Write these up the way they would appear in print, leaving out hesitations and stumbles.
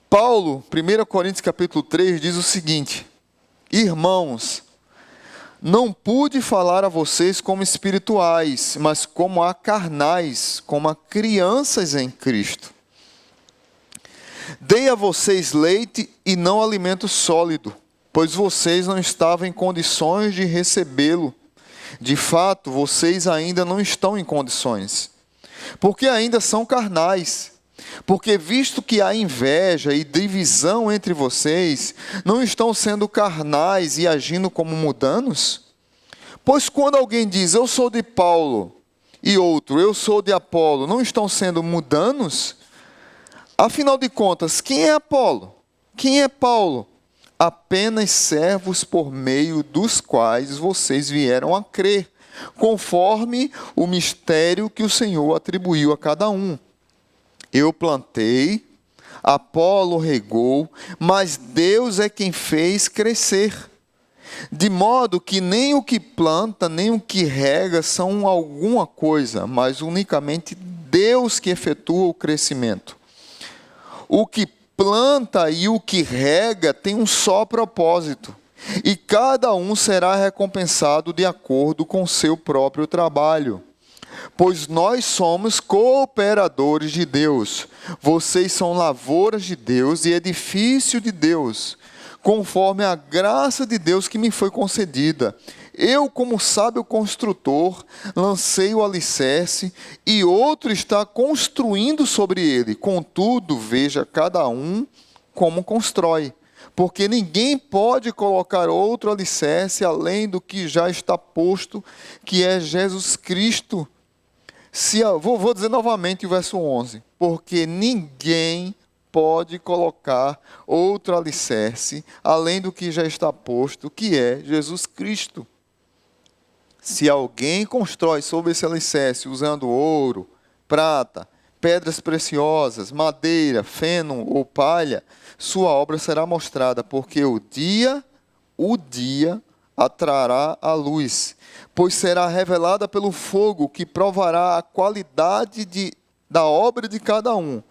Paulo, 1 Coríntios capítulo 3, diz o seguinte: irmãos, não pude falar a vocês como espirituais, mas como a carnais, como a crianças em Cristo. Dei a vocês leite e não alimento sólido, pois vocês não estavam em condições de recebê-lo. De fato, vocês ainda não estão em condições, porque ainda são carnais. Porque visto que há inveja e divisão entre vocês, não estão sendo carnais e agindo como mundanos? Pois quando alguém diz, eu sou de Paulo, e outro, eu sou de Apolo, não estão sendo mundanos? Afinal de contas, quem é Apolo? Quem é Paulo? Apenas servos por meio dos quais vocês vieram a crer, conforme o mistério que o Senhor atribuiu a cada um. Eu plantei, Apolo regou, mas Deus é quem fez crescer. De modo que nem o que planta, nem o que rega são alguma coisa, mas unicamente Deus que efetua o crescimento. O que planta e o que rega tem um só propósito, e cada um será recompensado de acordo com seu próprio trabalho. Pois nós somos cooperadores de Deus. Vocês são lavouras de Deus e edifício de Deus, conforme a graça de Deus que me foi concedida. Eu, como sábio construtor, lancei o alicerce e outro está construindo sobre ele. Contudo, veja cada um como constrói. Porque ninguém pode colocar outro alicerce além do que já está posto, que é Jesus Cristo. Vou dizer novamente o verso 11. Porque ninguém pode colocar outro alicerce, além do que já está posto, que é Jesus Cristo. Se alguém constrói sobre esse alicerce usando ouro, prata, pedras preciosas, madeira, feno ou palha, sua obra será mostrada, porque o dia atrará a luz, pois será revelada pelo fogo que provará a qualidade da obra de cada um.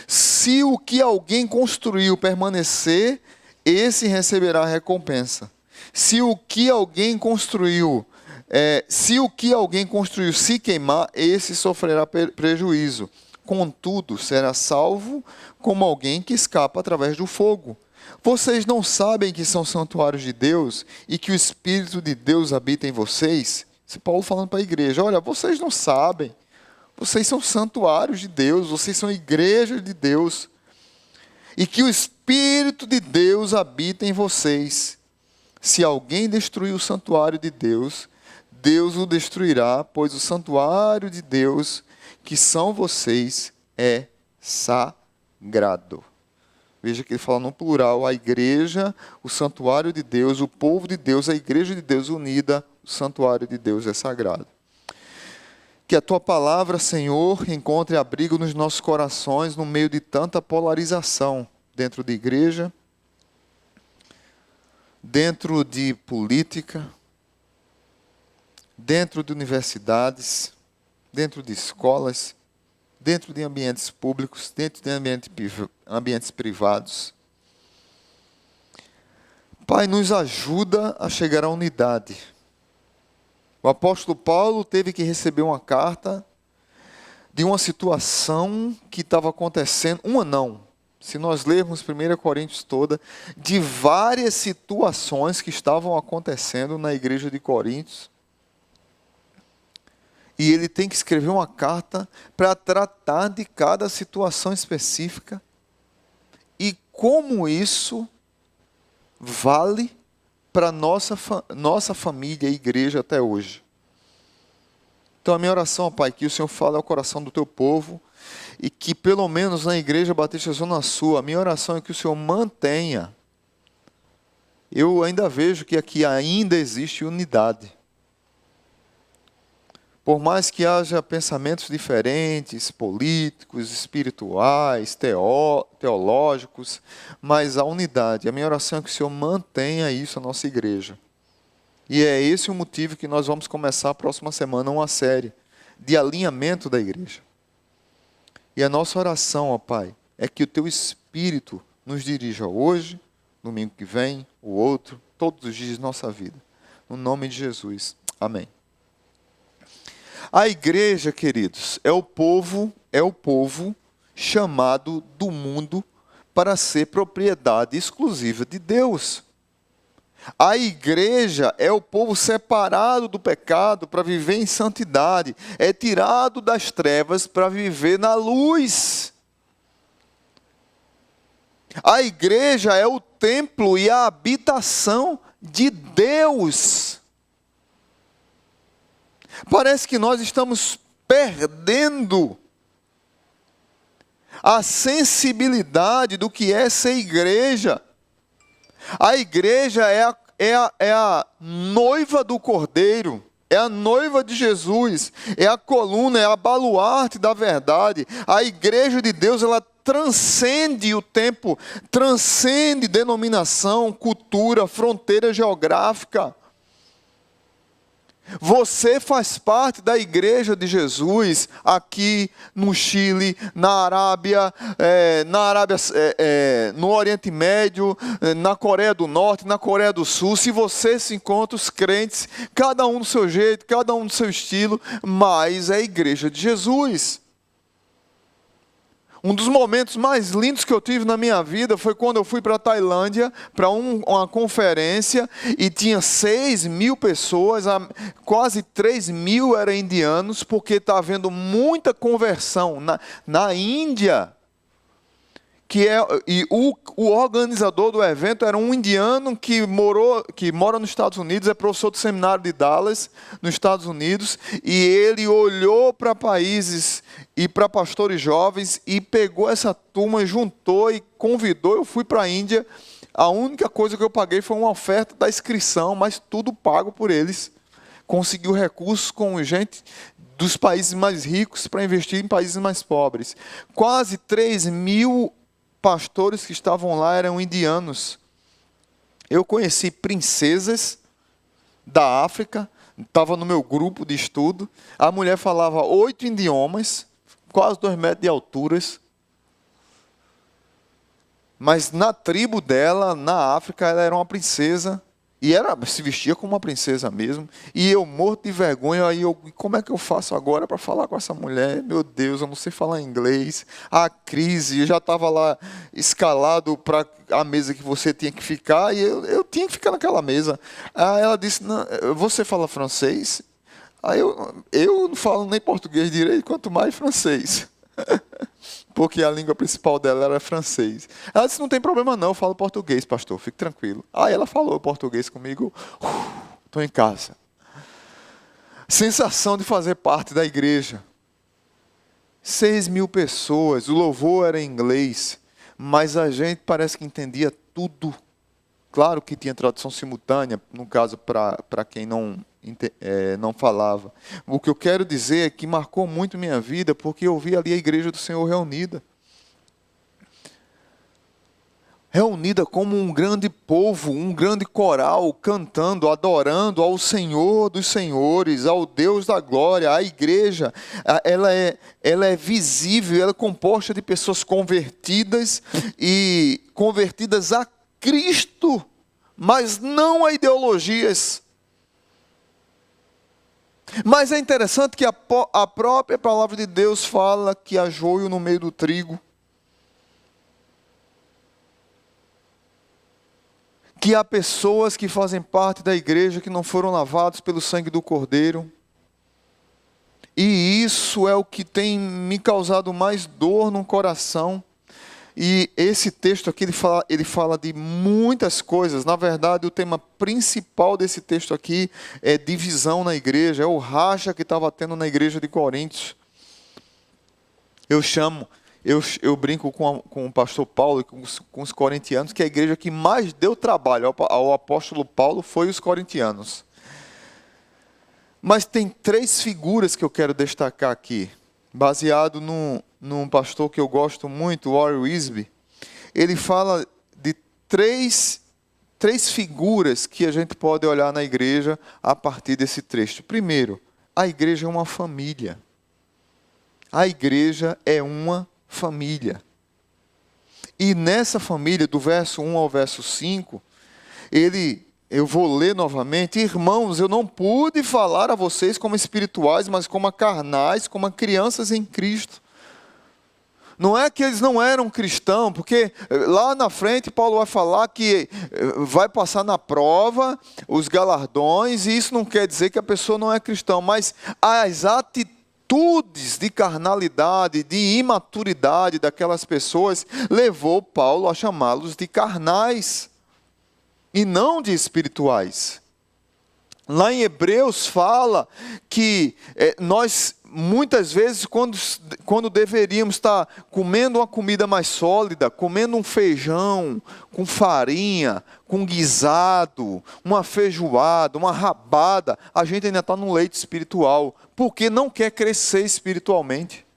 Se o que alguém construiu permanecer, esse receberá recompensa. Se o que alguém construiu se queimar, esse sofrerá prejuízo. Contudo, será salvo como alguém que escapa através do fogo. Vocês não sabem que são santuários de Deus e que o Espírito de Deus habita em vocês? Esse Paulo falando para a igreja, olha, vocês não sabem. Vocês são santuários de Deus, vocês são igreja de Deus. E que o Espírito de Deus habita em vocês. Se alguém destruir o santuário de Deus, Deus o destruirá, pois o santuário de Deus, que são vocês, é sagrado. Veja que ele fala no plural, a igreja, o santuário de Deus, o povo de Deus, a igreja de Deus unida, o santuário de Deus é sagrado. Que a tua palavra, Senhor, encontre abrigo nos nossos corações no meio de tanta polarização dentro de igreja, dentro de política, dentro de universidades, dentro de escolas, dentro de ambientes públicos, dentro de ambientes privados. Pai, nos ajuda a chegar à unidade. O apóstolo Paulo teve que receber uma carta de uma situação que estava acontecendo, se nós lermos 1 Coríntios toda, de várias situações que estavam acontecendo na igreja de Coríntios. E ele tem que escrever uma carta para tratar de cada situação específica. E como isso vale para nossa família e igreja até hoje. Então a minha oração, Pai, que o Senhor fale ao coração do teu povo e que pelo menos na igreja Batista Zona Sul, a minha oração é que o Senhor mantenha. Eu ainda vejo que aqui ainda existe unidade. Por mais que haja pensamentos diferentes, políticos, espirituais, teológicos, mas a unidade, a minha oração é que o Senhor mantenha isso na nossa igreja. E é esse o motivo que nós vamos começar a próxima semana uma série de alinhamento da igreja. E a nossa oração, ó Pai, é que o Teu Espírito nos dirija hoje, domingo que vem, o outro, todos os dias de nossa vida. No nome de Jesus. Amém. A igreja, queridos, é o povo chamado do mundo para ser propriedade exclusiva de Deus. A igreja é o povo separado do pecado para viver em santidade, é tirado das trevas para viver na luz. A igreja é o templo e a habitação de Deus. Parece que nós estamos perdendo a sensibilidade do que é ser igreja. A igreja é a noiva do Cordeiro, é a noiva de Jesus, é a coluna, é a baluarte da verdade. A igreja de Deus, ela transcende o tempo, transcende denominação, cultura, fronteira geográfica. Você faz parte da igreja de Jesus aqui no Chile, na Arábia, no Oriente Médio, na Coreia do Norte, na Coreia do Sul. Se você se encontra os crentes, cada um do seu jeito, cada um do seu estilo, mas é a igreja de Jesus. Um dos momentos mais lindos que eu tive na minha vida foi quando eu fui para a Tailândia, para uma conferência, e tinha 6.000 pessoas, quase 3.000 eram indianos, porque está havendo muita conversão na Índia. E o organizador do evento era um indiano que mora nos Estados Unidos, é professor do seminário de Dallas, nos Estados Unidos, e ele olhou para países e para pastores jovens e pegou essa turma, juntou e convidou. Eu fui para a Índia, a única coisa que eu paguei foi uma oferta da inscrição, mas tudo pago por eles. Conseguiu recursos com gente dos países mais ricos para investir em países mais pobres. Quase 3.000 pastores que estavam lá eram indianos. Eu conheci princesas da África, estava no meu grupo de estudo. A mulher falava 8 idiomas, quase 2 metros de altura. Mas na tribo dela, na África, ela era uma princesa. E se vestia como uma princesa mesmo. E eu morto de vergonha, como é que eu faço agora para falar com essa mulher? Meu Deus, eu não sei falar inglês. A crise, eu já estava lá escalado para a mesa que você tinha que ficar, e eu tinha que ficar naquela mesa. Aí ela disse, não, você fala francês? Aí eu não falo nem português direito, quanto mais francês. Porque a língua principal dela era francês. Ela disse, não tem problema não, eu falo português, pastor, fique tranquilo. Aí ela falou português comigo, estou em casa. Sensação de fazer parte da igreja. 6.000 pessoas, o louvor era em inglês, mas a gente parece que entendia tudo. Claro que tinha tradução simultânea, no caso para quem não falava. O que eu quero dizer é que marcou muito minha vida, porque eu vi ali a igreja do Senhor reunida. Reunida como um grande povo, um grande coral, cantando, adorando ao Senhor dos Senhores, ao Deus da glória. A igreja, ela é visível, ela é composta de pessoas convertidas e convertidas a Cristo, mas não a ideologias. Mas é interessante que a própria palavra de Deus fala que há joio no meio do trigo. Que há pessoas que fazem parte da igreja que não foram lavados pelo sangue do Cordeiro. E isso é o que tem me causado mais dor no coração. E esse texto aqui, ele fala de muitas coisas. Na verdade, o tema principal desse texto aqui é divisão na igreja. É o racha que estava tendo na igreja de Coríntios. Eu brinco com o pastor Paulo e com os corintianos, que a igreja que mais deu trabalho ao apóstolo Paulo foi os corintianos. Mas tem 3 figuras que eu quero destacar aqui, baseado num pastor que eu gosto muito, Warren Wiersbe. Ele fala de três figuras que a gente pode olhar na igreja a partir desse texto. Primeiro, a igreja é uma família. A igreja é uma família. E nessa família, do verso 1 ao verso 5, eu vou ler novamente: irmãos, eu não pude falar a vocês como espirituais, mas como a carnais, como a crianças em Cristo. Não é que eles não eram cristãos, porque lá na frente Paulo vai falar que vai passar na prova os galardões, e isso não quer dizer que a pessoa não é cristã, mas as atitudes de carnalidade, de imaturidade daquelas pessoas, levou Paulo a chamá-los de carnais e não de espirituais. Lá em Hebreus fala que nós, muitas vezes, quando deveríamos estar comendo uma comida mais sólida, comendo um feijão com farinha, com guisado, uma feijoada, uma rabada, a gente ainda está no leite espiritual, porque não quer crescer espiritualmente.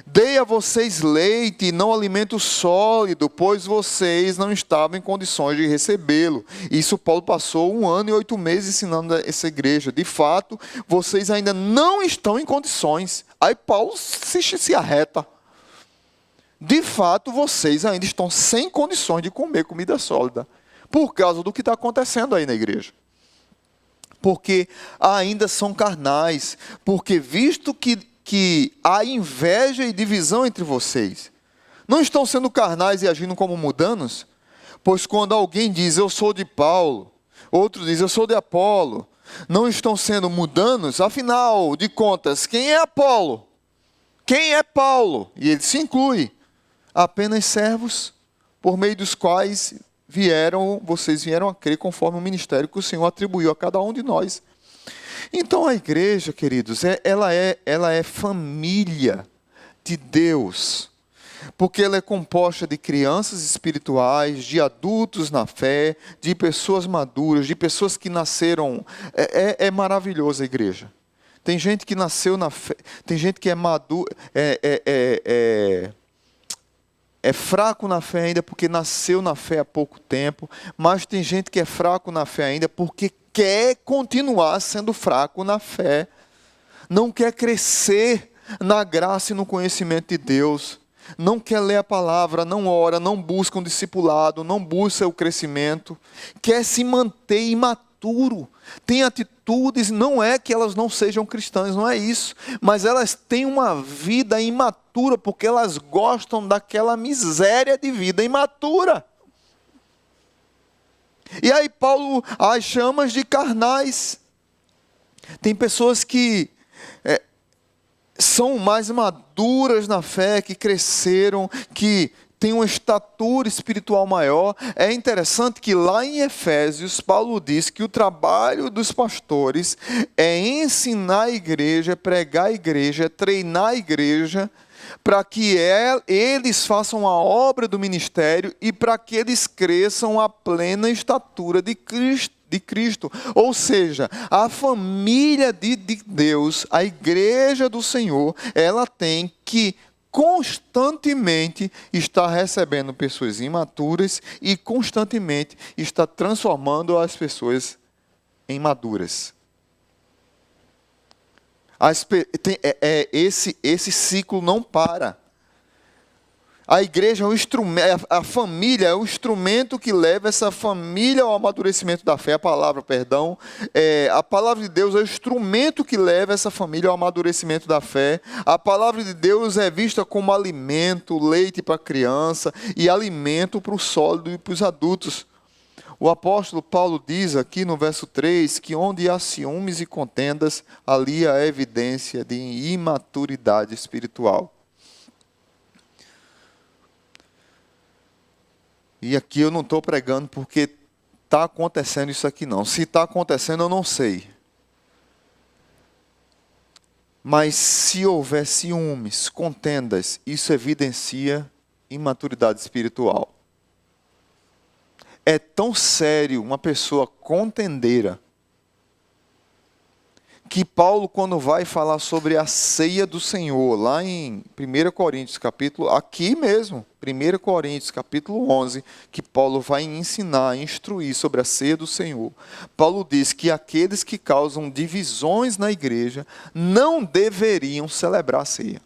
Dei a vocês leite e não alimento sólido, pois vocês não estavam em condições de recebê-lo. Isso Paulo passou 1 ano e 8 meses ensinando a essa igreja. De fato, vocês ainda não estão em condições. Aí Paulo se arreta. De fato, vocês ainda estão sem condições de comer comida sólida, por causa do que está acontecendo aí na igreja. Porque ainda são carnais, porque visto que há inveja e divisão entre vocês, não estão sendo carnais e agindo como mundanos? Pois quando alguém diz, eu sou de Paulo, outro diz, eu sou de Apolo, não estão sendo mundanos? Afinal de contas, quem é Apolo? Quem é Paulo? E ele se inclui. Apenas servos, por meio dos quais vocês vieram a crer conforme o ministério que o Senhor atribuiu a cada um de nós. Então a igreja, queridos, ela é família de Deus, porque ela é composta de crianças espirituais, de adultos na fé, de pessoas maduras, de pessoas que nasceram. É maravilhosa a igreja. Tem gente que nasceu na fé, tem gente que é madura, é fraco na fé ainda porque nasceu na fé há pouco tempo, mas tem gente que é fraco na fé ainda porque quer continuar sendo fraco na fé, não quer crescer na graça e no conhecimento de Deus, não quer ler a palavra, não ora, não busca um discipulado, não busca o crescimento, quer se manter imaturo, tem atitudes, não é que elas não sejam cristãs, não é isso, mas elas têm uma vida imatura, porque elas gostam daquela miséria de vida imatura. E aí Paulo as chama de carnais. Tem pessoas que são mais maduras na fé, que cresceram, que têm uma estatura espiritual maior. É interessante que lá em Efésios, Paulo diz que o trabalho dos pastores é ensinar a igreja, pregar a igreja, treinar a igreja, para que eles façam a obra do ministério e para que eles cresçam à plena estatura de Cristo. Ou seja, a família de Deus, a igreja do Senhor, ela tem que constantemente estar recebendo pessoas imaturas e constantemente está transformando as pessoas em maduras. Esse ciclo não para. A igreja é um instrumento, a família é o instrumento que leva essa família ao amadurecimento da fé. A palavra de Deus é o instrumento que leva essa família ao amadurecimento da fé. A palavra de Deus é vista como alimento, leite para a criança e alimento para o sólido e para os adultos. O apóstolo Paulo diz aqui no verso 3 que onde há ciúmes e contendas, ali há evidência de imaturidade espiritual. E aqui eu não estou pregando porque está acontecendo isso aqui não. Se está acontecendo eu não sei. Mas se houver ciúmes, contendas, isso evidencia imaturidade espiritual. É tão sério uma pessoa contendeira que Paulo, quando vai falar sobre a ceia do Senhor, lá em 1 Coríntios, aqui mesmo, 1 Coríntios, capítulo 11, que Paulo vai ensinar, instruir sobre a ceia do Senhor. Paulo diz que aqueles que causam divisões na igreja não deveriam celebrar a ceia.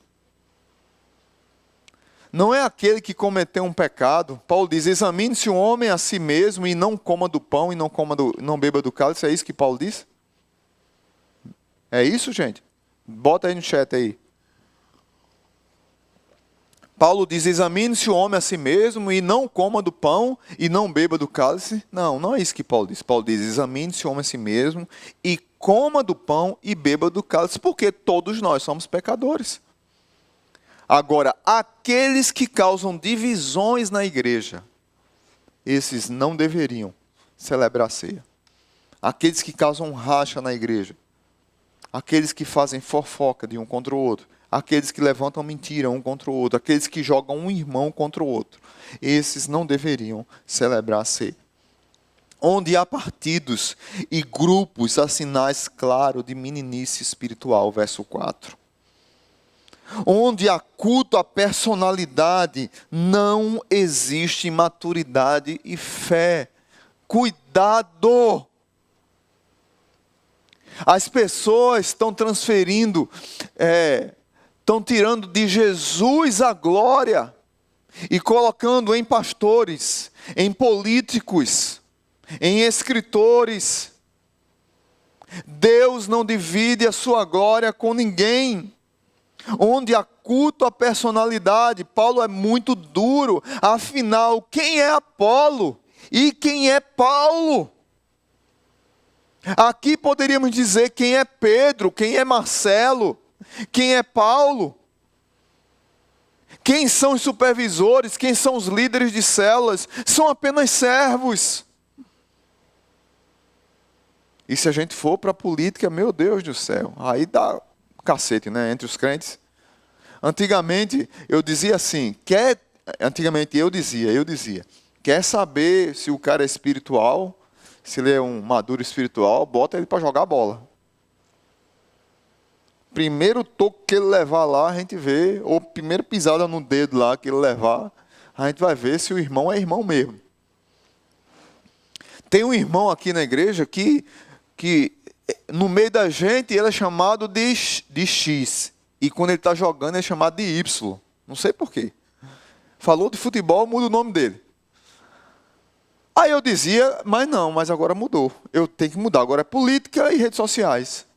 Não é aquele que cometeu um pecado. Paulo diz, examine-se o homem a si mesmo e não coma do pão e não beba do cálice. É isso que Paulo diz? É isso, gente? Bota aí no chat aí. Paulo diz, examine-se o homem a si mesmo e não coma do pão e não beba do cálice. Não, não é isso que Paulo diz. Paulo diz, examine-se o homem a si mesmo e coma do pão e beba do cálice, porque todos nós somos pecadores. Agora, aqueles que causam divisões na igreja, esses não deveriam celebrar a ceia. Aqueles que causam racha na igreja, aqueles que fazem fofoca de um contra o outro, aqueles que levantam mentira um contra o outro, aqueles que jogam um irmão contra o outro, esses não deveriam celebrar a ceia. Onde há partidos e grupos, há sinais claros de meninice espiritual, verso 4. Onde há culto à personalidade, não existe maturidade e fé. Cuidado! As pessoas estão transferindo, estão tirando de Jesus a glória e colocando em pastores, em políticos, em escritores. Deus não divide a sua glória com ninguém. Onde há culto à personalidade, Paulo é muito duro. Afinal, quem é Apolo e quem é Paulo? Aqui poderíamos dizer quem é Pedro, quem é Marcelo, quem é Paulo. Quem são os supervisores, quem são os líderes de células? São apenas servos. E se a gente for para a política, meu Deus do céu, aí dá cacete, né, entre os crentes. Antigamente eu dizia assim, eu dizia, quer saber se o cara é espiritual, se ele é um maduro espiritual, bota ele para jogar bola. Primeiro toco que ele levar lá, a gente vê, ou primeiro pisada no dedo lá que ele levar, a gente vai ver se o irmão é irmão mesmo. Tem um irmão aqui na igreja que no meio da gente ele é chamado de X. E quando ele está jogando ele é chamado de Y. Não sei porquê. Falou de futebol, muda o nome dele. Aí eu dizia, mas agora mudou. Eu tenho que mudar. Agora é política e redes sociais.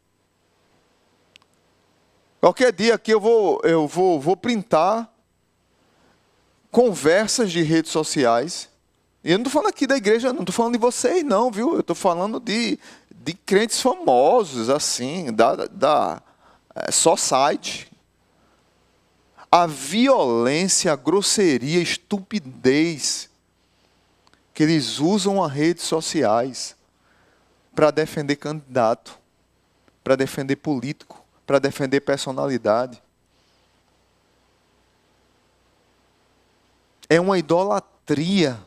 Qualquer dia aqui eu vou printar conversas de redes sociais. E eu não estou falando aqui da igreja, não estou falando de vocês não, viu? Eu estou falando de crentes famosos, assim, só site. A violência, a grosseria, a estupidez que eles usam as redes sociais para defender candidato, para defender político, para defender personalidade. É uma idolatria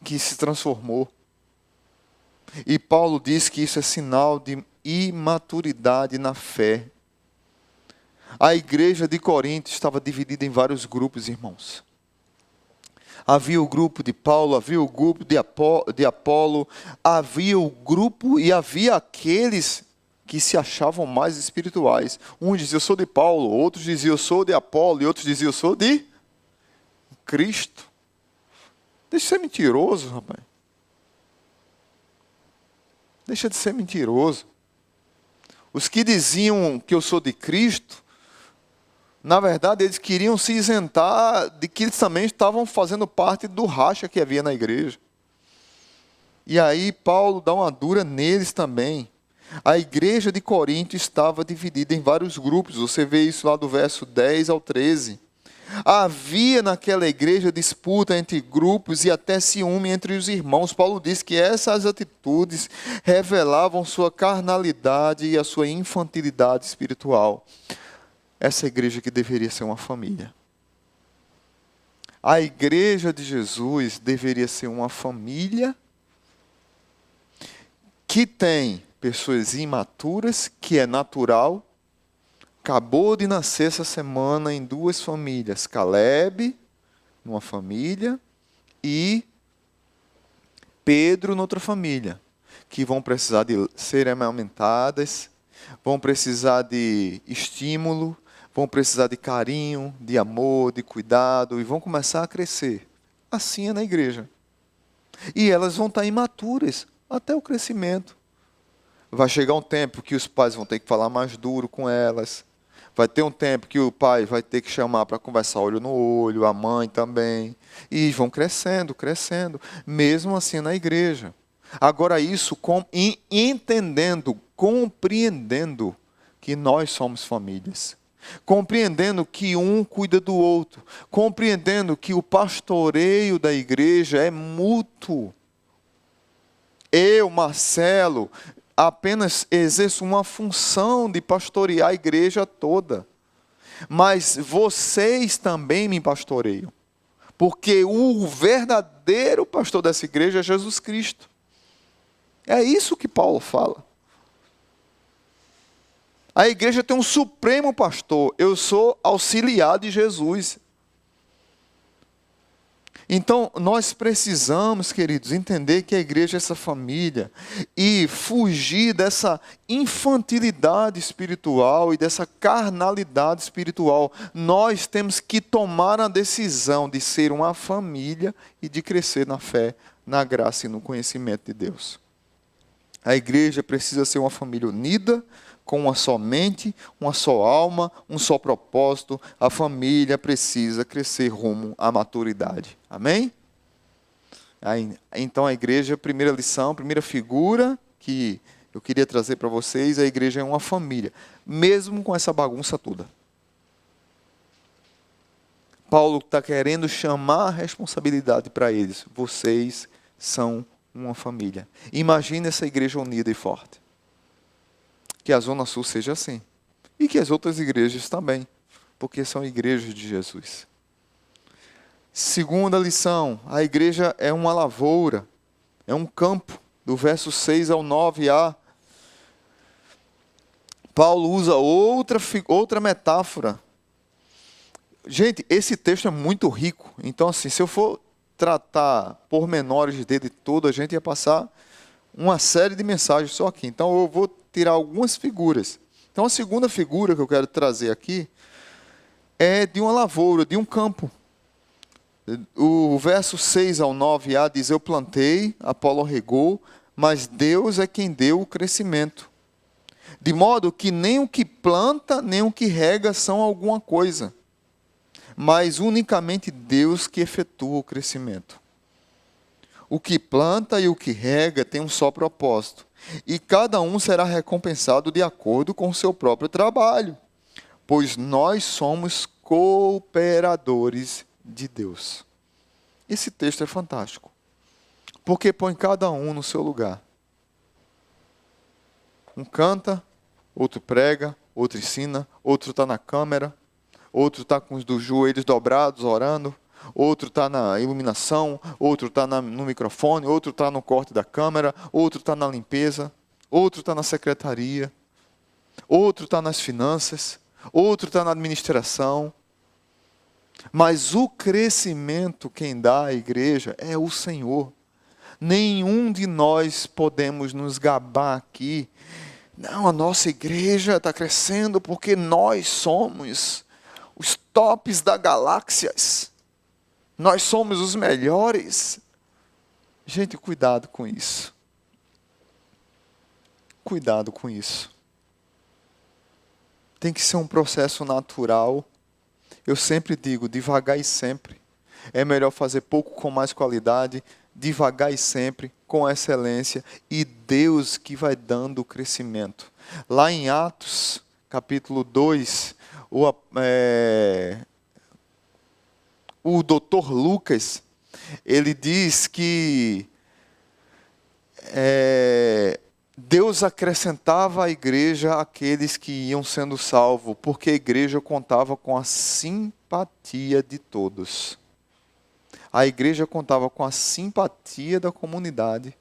que se transformou. E Paulo diz que isso é sinal de imaturidade na fé. A igreja de Corinto estava dividida em vários grupos, irmãos. Havia o grupo de Paulo, havia o grupo de Apolo, havia o grupo e havia aqueles que se achavam mais espirituais. Uns diziam, eu sou de Paulo, outros diziam, eu sou de Apolo, e outros diziam, eu sou de Cristo. Deixa de ser mentiroso, rapaz. Deixa de ser mentiroso. Os que diziam que eu sou de Cristo, na verdade, eles queriam se isentar de que eles também estavam fazendo parte do racha que havia na igreja. E aí Paulo dá uma dura neles também. A igreja de Corinto estava dividida em vários grupos. Você vê isso lá do verso 10 ao 13. Havia naquela igreja disputa entre grupos e até ciúme entre os irmãos. Paulo diz que essas atitudes revelavam sua carnalidade e a sua infantilidade espiritual. Essa igreja que deveria ser uma família. A igreja de Jesus deveria ser uma família que tem pessoas imaturas, que é natural. Acabou de nascer essa semana em duas famílias. Caleb, numa família, e Pedro, noutra família. Que vão precisar de serem amamentadas, vão precisar de estímulo, vão precisar de carinho, de amor, de cuidado e vão começar a crescer. Assim é na igreja. E elas vão estar imaturas até o crescimento. Vai chegar um tempo que os pais vão ter que falar mais duro com elas. Vai ter um tempo que o pai vai ter que chamar para conversar olho no olho, a mãe também. E vão crescendo, crescendo. Mesmo assim na igreja. Agora isso entendendo, compreendendo que nós somos famílias. Compreendendo que um cuida do outro. Compreendendo que o pastoreio da igreja é mútuo. Eu, Marcelo, apenas exerço uma função de pastorear a igreja toda. Mas vocês também me pastoreiam. Porque o verdadeiro pastor dessa igreja é Jesus Cristo. É isso que Paulo fala. A igreja tem um supremo pastor. Eu sou auxiliar de Jesus. Então, nós precisamos, queridos, entender que a igreja é essa família e fugir dessa infantilidade espiritual e dessa carnalidade espiritual. Nós temos que tomar a decisão de ser uma família e de crescer na fé, na graça e no conhecimento de Deus. A igreja precisa ser uma família unida, com uma só mente, uma só alma, um só propósito. A família precisa crescer rumo à maturidade. Amém? Então a igreja, primeira lição, primeira figura que eu queria trazer para vocês, a igreja é uma família, mesmo com essa bagunça toda. Paulo está querendo chamar a responsabilidade para eles. Vocês são uma família. Imagine essa igreja unida e forte. Que a Zona Sul seja assim. E que as outras igrejas também. Porque são igrejas de Jesus. Segunda lição. A igreja é uma lavoura. É um campo. Do verso 6 ao 9a. Paulo usa outra metáfora. Gente, esse texto é muito rico. Então, assim, se eu for tratar pormenores dele todo, a gente ia passar uma série de mensagens só aqui. Então eu vou tirar algumas figuras. Então a segunda figura que eu quero trazer aqui é de uma lavoura, de um campo. O verso 6 ao 9a diz: eu plantei, Apolo regou, mas Deus é quem deu o crescimento. De modo que nem o que planta, nem o que rega são alguma coisa, mas unicamente Deus que efetua o crescimento. O que planta e o que rega tem um só propósito, e cada um será recompensado de acordo com o seu próprio trabalho, pois nós somos cooperadores de Deus. Esse texto é fantástico, porque põe cada um no seu lugar. Um canta, outro prega, outro ensina, outro está na câmera, outro está com os joelhos dobrados, orando. Outro está na iluminação, outro está no microfone, outro está no corte da câmera, outro está na limpeza, outro está na secretaria, outro está nas finanças, outro está na administração. Mas o crescimento quem dá à igreja é o Senhor. Nenhum de nós podemos nos gabar aqui. Não, a nossa igreja está crescendo porque nós somos os tops da galáxias. Nós somos os melhores. Gente, cuidado com isso. Cuidado com isso. Tem que ser um processo natural. Eu sempre digo, devagar e sempre. É melhor fazer pouco com mais qualidade, devagar e sempre, com excelência, e Deus que vai dando o crescimento. Lá em Atos, capítulo 2, o Dr. Lucas, ele diz que Deus acrescentava à igreja aqueles que iam sendo salvos, porque a igreja contava com a simpatia de todos. A igreja contava com a simpatia da comunidade.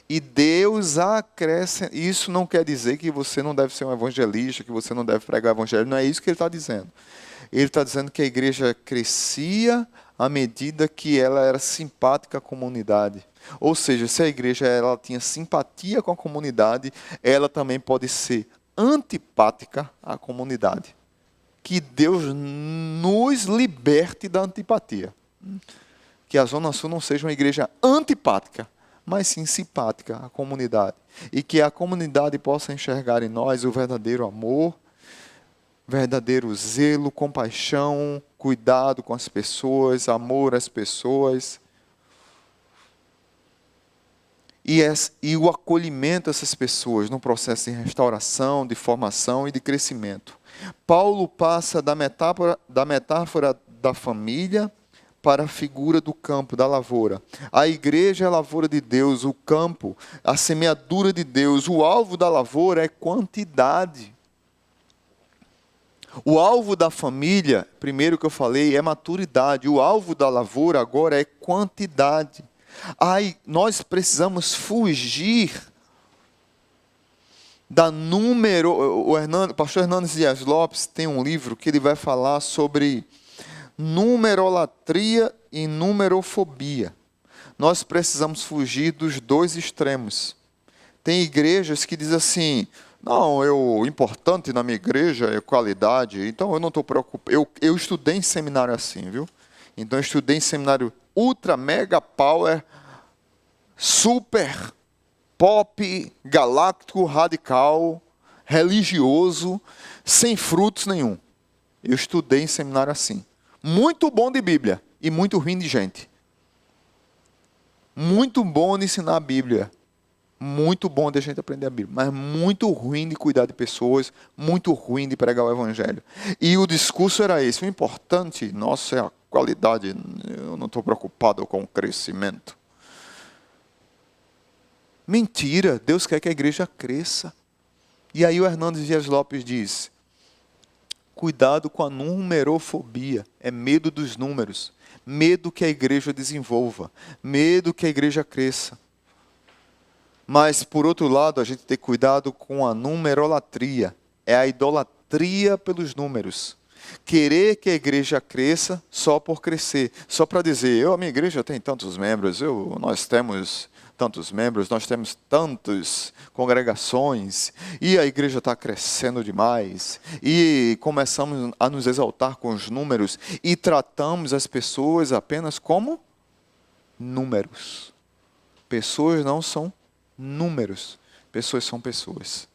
E Deus acrescenta. Isso não quer dizer que você não deve ser um evangelista, que você não deve pregar o evangelho. Não é isso que ele está dizendo. Ele está dizendo que a igreja crescia à medida que ela era simpática à comunidade. Ou seja, se a igreja ela tinha simpatia com a comunidade, ela também pode ser antipática à comunidade. que Deus nos liberte da antipatia. Que a Zona Sul não seja uma igreja antipática, mas sim simpática à comunidade. E que a comunidade possa enxergar em nós o verdadeiro amor, verdadeiro zelo, compaixão, cuidado com as pessoas, amor às pessoas. E o acolhimento dessas pessoas no processo de restauração, de formação e de crescimento. Paulo passa da metáfora da família para a figura do campo, da lavoura. A igreja é a lavoura de Deus, o campo, a semeadura de Deus. O alvo da lavoura é quantidade. O alvo da família, primeiro que eu falei, é maturidade. O alvo da lavoura agora é quantidade. Nós precisamos fugir da número. O pastor Hernandes Dias Lopes tem um livro que ele vai falar sobre numerolatria e numerofobia. Nós precisamos fugir dos dois extremos. Tem igrejas que dizem assim: não, o importante na minha igreja é qualidade, então eu não estou preocupado. Eu estudei em seminário assim, viu? Então eu estudei em seminário ultra, mega, power, super, pop, galáctico, radical, religioso, sem frutos nenhum. Eu estudei em seminário assim. Muito bom de Bíblia e muito ruim de gente. Muito bom de ensinar a Bíblia. Muito bom de a gente aprender a Bíblia. Mas muito ruim de cuidar de pessoas. Muito ruim de pregar o Evangelho. E o discurso era esse. O importante, nossa, é a qualidade. Eu não estou preocupado com o crescimento. Mentira. Deus quer que a igreja cresça. E aí o Hernandes Dias Lopes diz: cuidado com a numerofobia. É medo dos números. Medo que a igreja desenvolva. Medo que a igreja cresça. Mas, por outro lado, a gente tem cuidado com a numerolatria. É a idolatria pelos números. Querer que a igreja cresça só por crescer. Só para dizer: a minha igreja tem tantos membros, nós temos tantos membros, nós temos tantas congregações, e a igreja está crescendo demais. E começamos a nos exaltar com os números e tratamos as pessoas apenas como números. Pessoas não são números, pessoas são pessoas.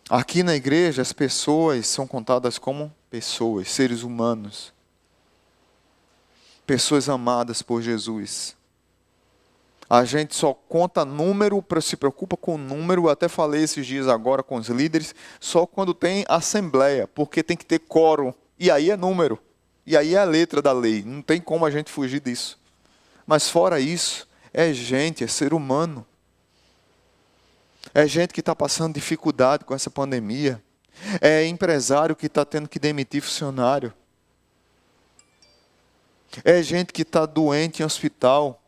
Aqui na igreja, as pessoas são contadas como pessoas, seres humanos. Pessoas amadas por Jesus. A gente só conta número, se preocupa com número, até falei esses dias agora com os líderes, só quando tem assembleia, porque tem que ter quórum, e aí é número, e aí é a letra da lei, não tem como a gente fugir disso. Mas fora isso, é gente, é ser humano. É gente que está passando dificuldade com essa pandemia. É empresário que está tendo que demitir funcionário. É gente que está doente em hospital.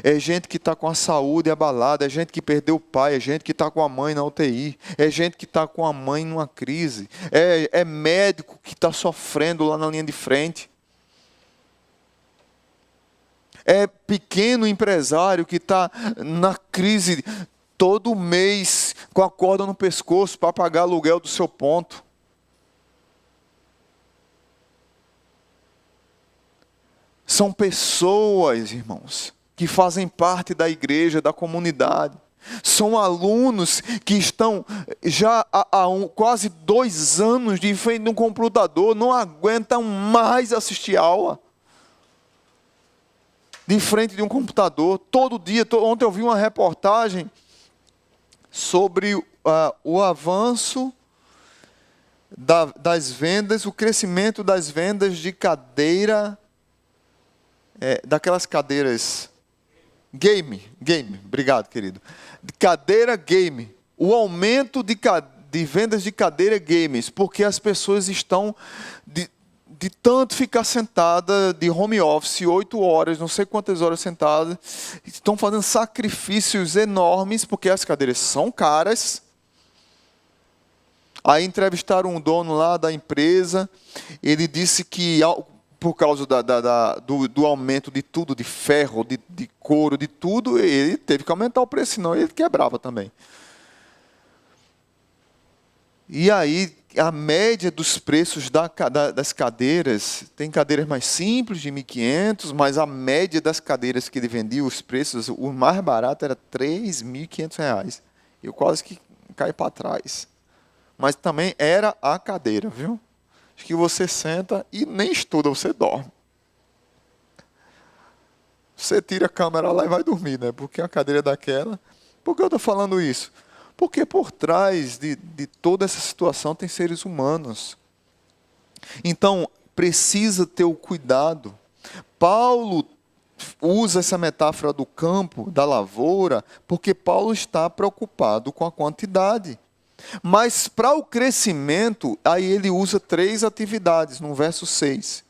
É gente que está com a saúde abalada. É gente que perdeu o pai. É gente que está com a mãe na UTI. É gente que está com a mãe numa crise. É médico que está sofrendo lá na linha de frente. É pequeno empresário que está na crise todo mês com a corda no pescoço para pagar aluguel do seu ponto. São pessoas, irmãos, que fazem parte da igreja, da comunidade. São alunos que estão já há quase 2 anos de frente de um computador, não aguentam mais assistir aula. De frente de um computador, todo dia. Ontem eu vi uma reportagem sobre o avanço das vendas, o crescimento das vendas de cadeira, daquelas cadeiras game, obrigado querido, de cadeira game, o aumento de vendas de cadeira games, porque as pessoas estão de tanto ficar sentada de home office, 8 horas, não sei quantas horas sentadas, estão fazendo sacrifícios enormes, porque as cadeiras são caras. Aí entrevistaram um dono lá da empresa, ele disse que por causa do aumento de tudo, de ferro, de couro, de tudo, ele teve que aumentar o preço, senão ele quebrava também. E aí, a média dos preços das cadeiras, tem cadeiras mais simples de 1.500, mas a média das cadeiras que ele vendia, os preços, o mais barato era R$ 3.500. Eu quase que caí para trás. Mas também era a cadeira, viu? Acho que você senta e nem estuda, você dorme. Você tira a câmera lá e vai dormir, né? Porque a cadeira é daquela. Por que eu estou falando isso? Porque por trás de toda essa situação tem seres humanos. Então, precisa ter o cuidado. Paulo usa essa metáfora do campo, da lavoura, porque Paulo está preocupado com a quantidade. Mas para o crescimento, aí ele usa 3 atividades, no verso 6.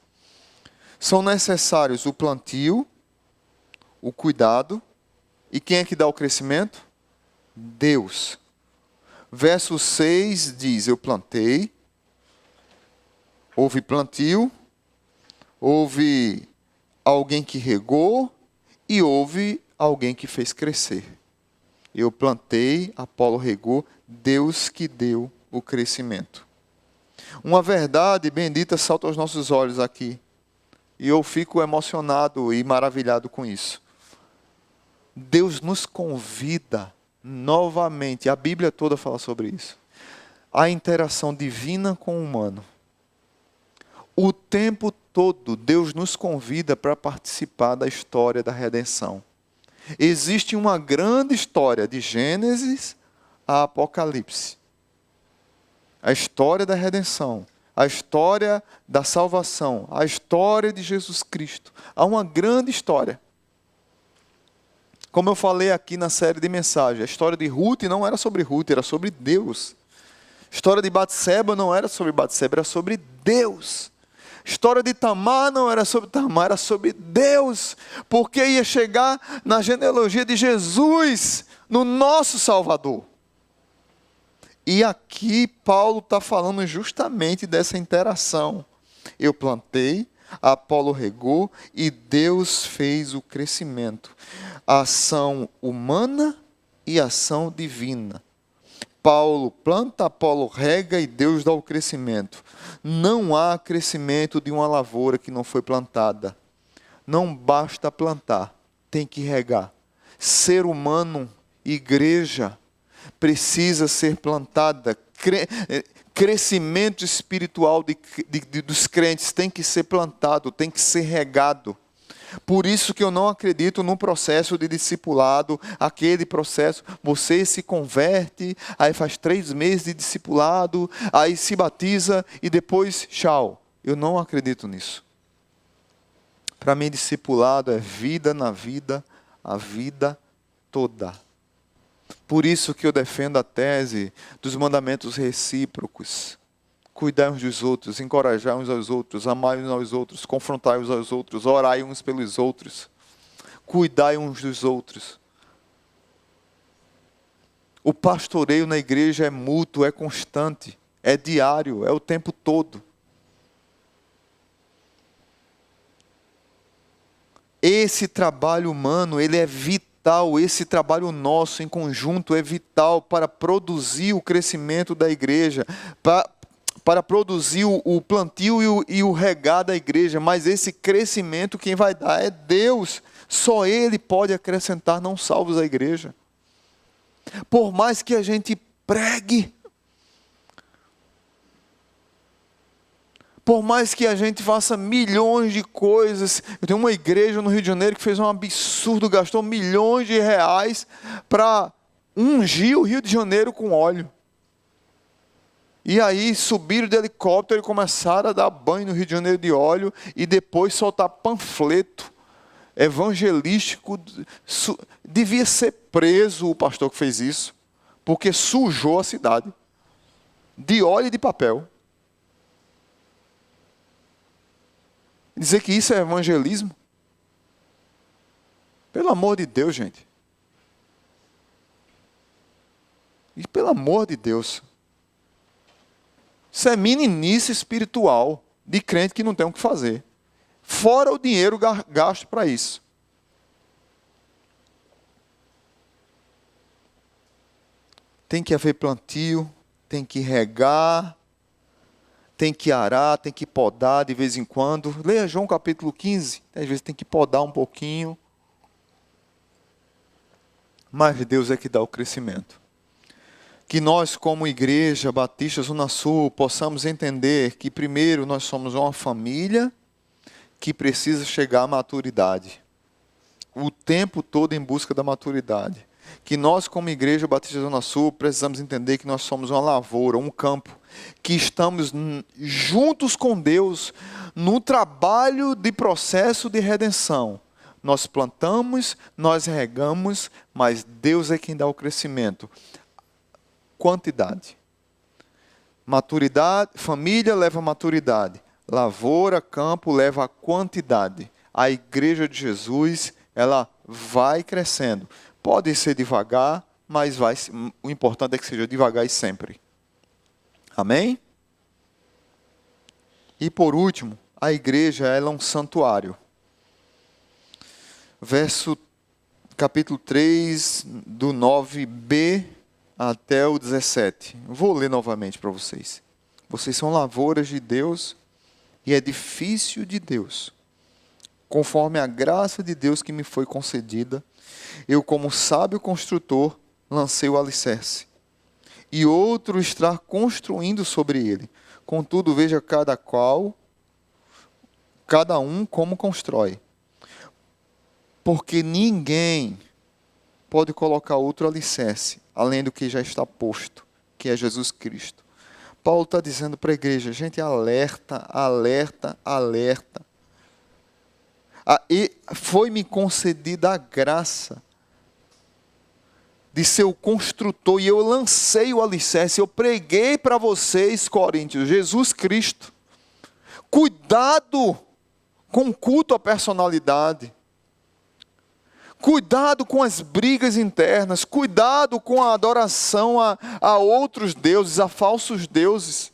São necessários o plantio, o cuidado, e quem é que dá o crescimento? Deus. Verso 6 diz, eu plantei, houve plantio, houve alguém que regou e houve alguém que fez crescer. Eu plantei, Apolo regou, Deus que deu o crescimento. Uma verdade bendita salta aos nossos olhos aqui. E eu fico emocionado e maravilhado com isso. Deus nos convida novamente, a Bíblia toda fala sobre isso, a interação divina com o humano. O tempo todo, Deus nos convida para participar da história da redenção. Existe uma grande história de Gênesis a Apocalipse. A história da redenção, a história da salvação, a história de Jesus Cristo. Há uma grande história. Como eu falei aqui na série de mensagens, a história de Ruth não era sobre Ruth, era sobre Deus. A história de Batseba não era sobre Batseba, era sobre Deus. A história de Tamar não era sobre Tamar, era sobre Deus. Porque ia chegar na genealogia de Jesus, no nosso Salvador. E aqui Paulo está falando justamente dessa interação. Eu plantei, Apolo regou e Deus fez o crescimento. A ação humana e a ação divina. Paulo planta, Apolo rega e Deus dá o crescimento. Não há crescimento de uma lavoura que não foi plantada. Não basta plantar, tem que regar. Ser humano, igreja, precisa ser plantada. Crescimento espiritual dos crentes tem que ser plantado, tem que ser regado. Por isso que eu não acredito no processo de discipulado, aquele processo, você se converte, aí faz 3 meses de discipulado, aí se batiza e depois tchau. Eu não acredito nisso. Para mim, discipulado é vida na vida, a vida toda. Por isso que eu defendo a tese dos mandamentos recíprocos. Cuidar uns dos outros, encorajar uns aos outros, amar uns aos outros, confrontar uns aos outros, orar uns pelos outros, cuidar uns dos outros. O pastoreio na igreja é mútuo, é constante, é diário, é o tempo todo. Esse trabalho humano, ele é vital, esse trabalho nosso em conjunto é vital para produzir o crescimento da igreja, para produzir o plantio e o regar da igreja, mas esse crescimento quem vai dar é Deus. Só Ele pode acrescentar não salvos à igreja. Por mais que a gente pregue, por mais que a gente faça milhões de coisas, eu tenho uma igreja no Rio de Janeiro que fez um absurdo, gastou milhões de reais para ungir o Rio de Janeiro com óleo. E aí subiram de helicóptero e começaram a dar banho no Rio de Janeiro de óleo e depois soltar panfleto evangelístico. Devia ser preso o pastor que fez isso, porque sujou a cidade de óleo e de papel. Dizer que isso é evangelismo? Pelo amor de Deus, gente. E pelo amor de Deus. Isso é meninice espiritual de crente que não tem o que fazer. Fora o dinheiro gasto para isso. Tem que haver plantio, tem que regar, tem que arar, tem que podar de vez em quando. Leia João capítulo 15, às vezes tem que podar um pouquinho. Mas Deus é que dá o crescimento. Que nós, como Igreja Batista Zona Sul, possamos entender que, primeiro, nós somos uma família que precisa chegar à maturidade. O tempo todo em busca da maturidade. Que nós, como Igreja Batista Zona Sul, precisamos entender que nós somos uma lavoura, um campo, que estamos juntos com Deus no trabalho de processo de redenção. Nós plantamos, nós regamos, mas Deus é quem dá o crescimento. Quantidade. Maturidade, família leva a maturidade. Lavoura, campo leva a quantidade. A Igreja de Jesus, ela vai crescendo. Pode ser devagar, mas o importante é que seja devagar e sempre. Amém? E por último, a igreja ela é um santuário. Capítulo 3, do 9b até o 17. Vou ler novamente para vocês. Vocês são lavouras de Deus e edifício de Deus. Conforme a graça de Deus que me foi concedida, eu, como sábio construtor, lancei o alicerce. E outro está construindo sobre ele. Contudo, veja cada um como constrói. Porque ninguém pode colocar outro alicerce, além do que já está posto, que é Jesus Cristo. Paulo está dizendo para a igreja, gente, alerta, alerta, alerta. E foi-me concedida a graça de ser o construtor, e eu lancei o alicerce, eu preguei para vocês, Coríntios, Jesus Cristo. Cuidado com o culto à personalidade. Cuidado com as brigas internas, cuidado com a adoração a outros deuses, a falsos deuses.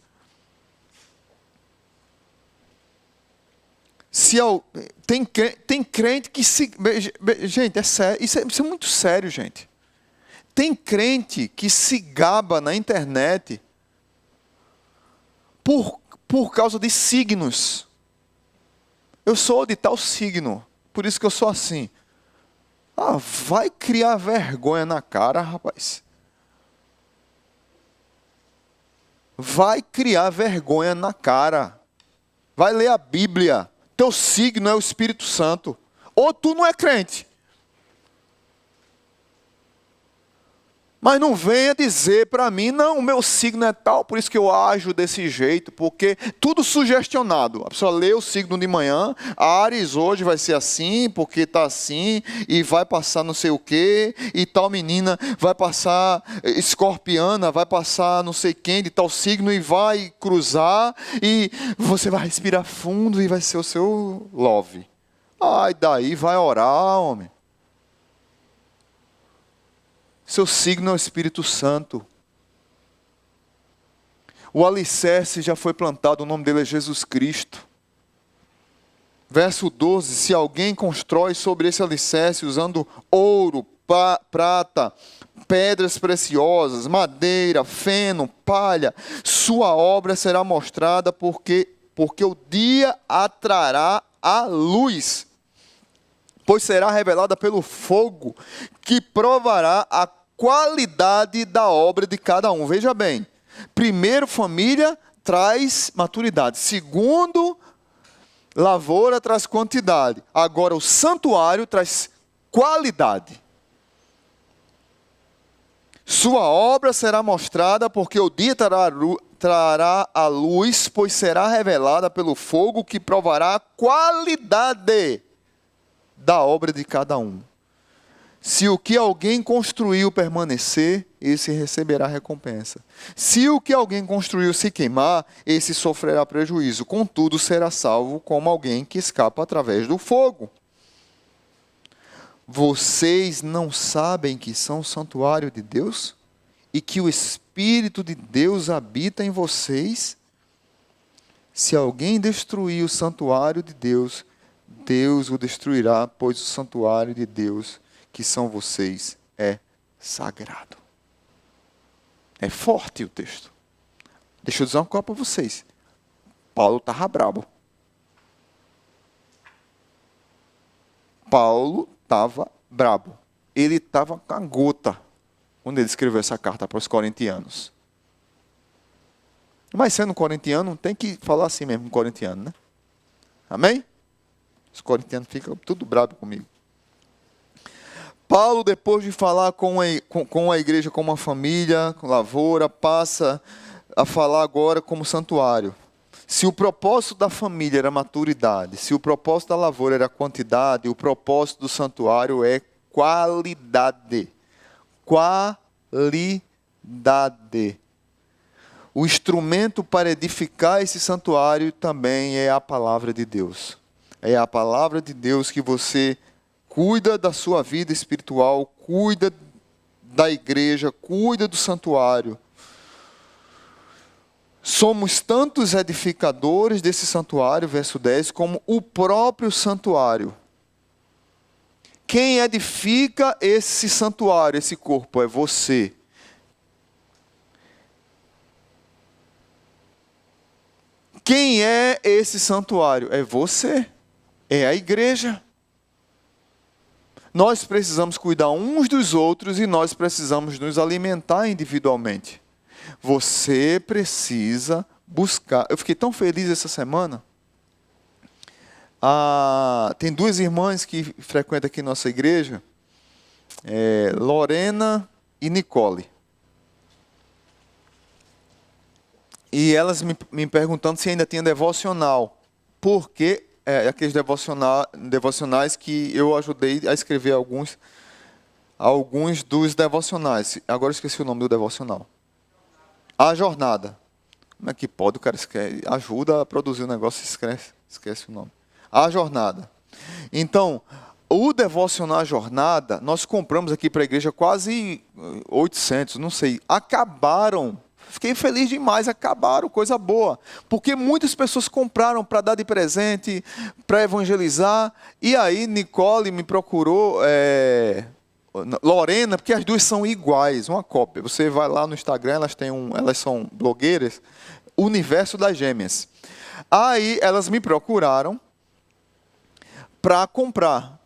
Tem crente que se... Gente, é sério, isso é muito sério, gente. Tem crente que se gaba na internet por causa de signos. Eu sou de tal signo, por isso que eu sou assim. Vai criar vergonha na cara, rapaz. Vai criar vergonha na cara. Vai ler a Bíblia. Teu signo é o Espírito Santo. Ou tu não é crente. Mas não venha dizer para mim, não, o meu signo é tal, por isso que eu ajo desse jeito, porque tudo sugestionado. A pessoa lê o signo de manhã, Áries hoje vai ser assim, porque está assim, e vai passar não sei o quê, e tal menina vai passar escorpiana, vai passar não sei quem de tal signo, e vai cruzar, e você vai respirar fundo, e vai ser o seu love. Daí vai orar, homem. Seu signo é o Espírito Santo. O alicerce já foi plantado, o nome dele é Jesus Cristo. Verso 12, se alguém constrói sobre esse alicerce usando ouro, prata, pedras preciosas, madeira, feno, palha, sua obra será mostrada porque o dia a trará a luz. Pois será revelada pelo fogo, que provará a qualidade da obra de cada um. Veja bem, primeiro, família traz maturidade. Segundo, lavoura traz quantidade. Agora, o santuário traz qualidade. Sua obra será mostrada, porque o dia trará a luz, pois será revelada pelo fogo, que provará a qualidade da obra de cada um. Se o que alguém construiu permanecer, esse receberá recompensa. Se o que alguém construiu se queimar, esse sofrerá prejuízo. Contudo, será salvo como alguém que escapa através do fogo. Vocês não sabem que são santuário de Deus? E que o Espírito de Deus habita em vocês? Se alguém destruir o santuário de Deus, Deus o destruirá, pois o santuário de Deus, que são vocês, é sagrado. É forte o texto. Deixa eu dizer uma coisa para vocês. Paulo estava brabo. Paulo estava brabo. Ele estava com a gota quando ele escreveu essa carta para os corintianos. Mas sendo corintiano, tem que falar assim mesmo, corintiano, né? Amém? Os corintianos ficam tudo bravos comigo. Paulo, depois de falar com a igreja como uma família, com lavoura, passa a falar agora como santuário. Se o propósito da família era maturidade, se o propósito da lavoura era quantidade, o propósito do santuário é qualidade. Qualidade. O instrumento para edificar esse santuário também é a palavra de Deus. É a palavra de Deus que você cuida da sua vida espiritual, cuida da igreja, cuida do santuário. Somos tantos edificadores desse santuário, verso 10, como o próprio santuário. Quem edifica esse santuário, esse corpo, é você. Quem é esse santuário? É você. É a igreja. Nós precisamos cuidar uns dos outros e nós precisamos nos alimentar individualmente. Você precisa buscar. Eu fiquei tão feliz essa semana. Tem duas irmãs que frequentam aqui nossa igreja, Lorena e Nicole. E elas me perguntando se ainda tinha devocional. Porque aqueles devocionais que eu ajudei a escrever alguns dos devocionais. Agora eu esqueci o nome do devocional. A jornada. Como é que pode? O cara ajuda a produzir o negócio e esquece o nome. A jornada. Então, o devocional A Jornada, nós compramos aqui para a igreja quase 800, não sei. Acabaram. Fiquei feliz demais, acabaram, coisa boa. Porque muitas pessoas compraram para dar de presente, para evangelizar. E aí Nicole me procurou, Lorena, porque as duas são iguais, uma cópia. Você vai lá no Instagram, elas são blogueiras, Universo das Gêmeas. Aí elas me procuraram para comprar.